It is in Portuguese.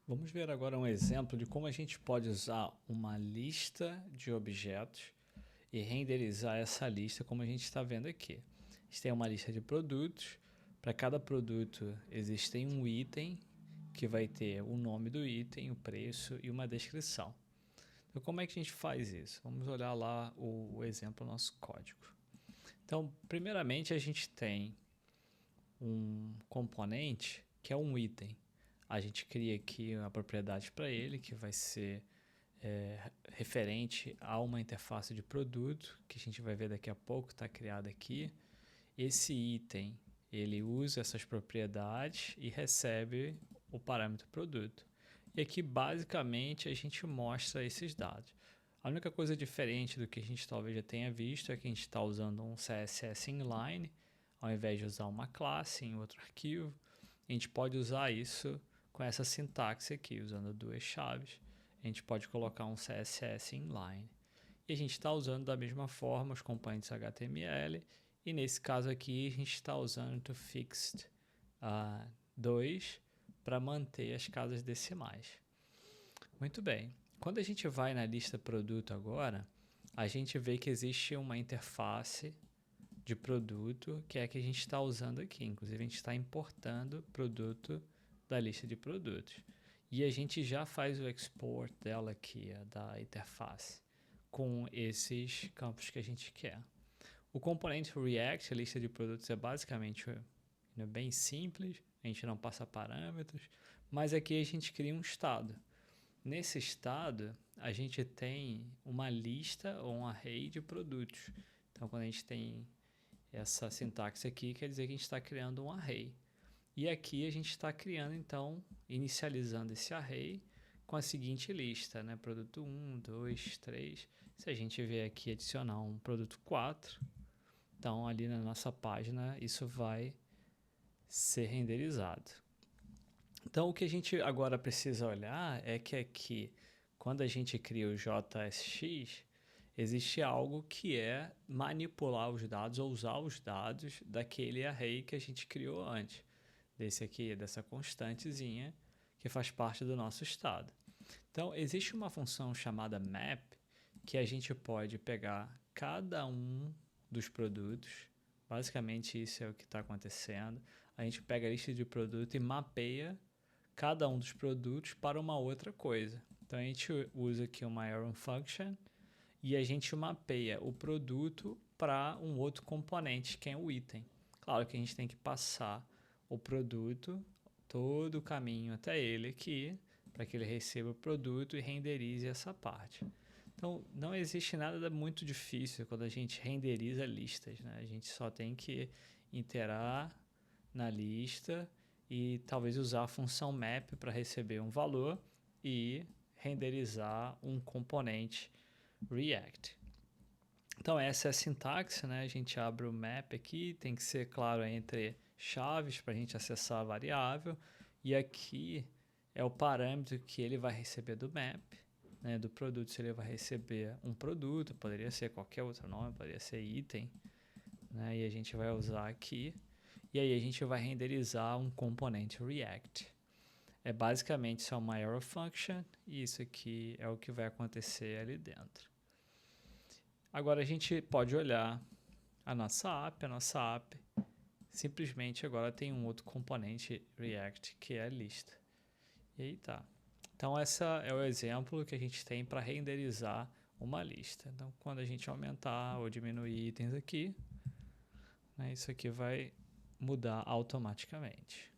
Vamos ver agora um exemplo de como a gente pode usar uma lista de objetos e renderizar essa lista como a gente está vendo aqui. A gente tem uma lista de produtos, para cada produto existe um item que vai ter o nome do item, o preço e uma descrição. Então como é que a gente faz isso? Vamos olhar lá o exemplo do nosso código. Então, primeiramente a gente tem um componente que é um item. A gente cria aqui a propriedade para ele, que vai ser referente a uma interface de produto, que a gente vai ver daqui a pouco, está criado aqui. Esse item, ele usa essas propriedades e recebe o parâmetro produto. E aqui, basicamente, a gente mostra esses dados. A única coisa diferente do que a gente talvez já tenha visto é que a gente está usando um CSS inline, ao invés de usar uma classe em outro arquivo. A gente pode usar isso com essa sintaxe aqui, usando duas chaves. A gente pode colocar um CSS inline. E a gente está usando da mesma forma os componentes HTML. E nesse caso aqui, a gente está usando o toFixed 2 para manter as casas decimais. Muito bem. Quando a gente vai na lista produto agora, a gente vê que existe uma interface de produto que é a que a gente está usando aqui. Inclusive, a gente está importando produto da lista de produtos. E a gente já faz o export dela aqui, da interface, com esses campos que a gente quer. O componente React, a lista de produtos, é basicamente bem simples, a gente não passa parâmetros, mas aqui a gente cria um estado. Nesse estado, a gente tem uma lista ou um array de produtos. Então, quando a gente tem essa sintaxe aqui, quer dizer que a gente está criando um array. E aqui a gente está criando, então, inicializando esse array com a seguinte lista, né? Produto 1, 2, 3. Se a gente vier aqui adicionar um produto 4, então ali na nossa página isso vai ser renderizado. Então o que a gente agora precisa olhar é que aqui, quando a gente cria o JSX, existe algo que é manipular os dados ou usar os dados daquele array que a gente criou antes. Desse aqui, dessa constantezinha que faz parte do nosso estado. Então, existe uma função chamada map que a gente pode pegar cada um dos produtos. Basicamente, isso é o que está acontecendo. A gente pega a lista de produto e mapeia cada um dos produtos para uma outra coisa. Então, a gente usa aqui uma arrow function e a gente mapeia o produto para um outro componente, que é o item. Claro que a gente tem que passar o produto, todo o caminho até ele aqui, para que ele receba o produto e renderize essa parte. Então, não existe nada muito difícil quando a gente renderiza listas, né? A gente só tem que iterar na lista e talvez usar a função map para receber um valor e renderizar um componente React. Então essa é a sintaxe, né? A gente abre o map aqui, tem que ser claro entre chaves para a gente acessar a variável, e aqui é o parâmetro que ele vai receber do map, né? Do produto, se ele vai receber um produto, poderia ser qualquer outro nome, poderia ser item, né? E a gente vai usar aqui, e aí a gente vai renderizar um componente React. É basicamente só uma arrow function, e isso aqui é o que vai acontecer ali dentro. Agora a gente pode olhar a nossa app simplesmente agora tem um outro componente React que é a lista. E aí tá. Então esse é o exemplo que a gente tem para renderizar uma lista. Então quando a gente aumentar ou diminuir itens aqui, né, isso aqui vai mudar automaticamente.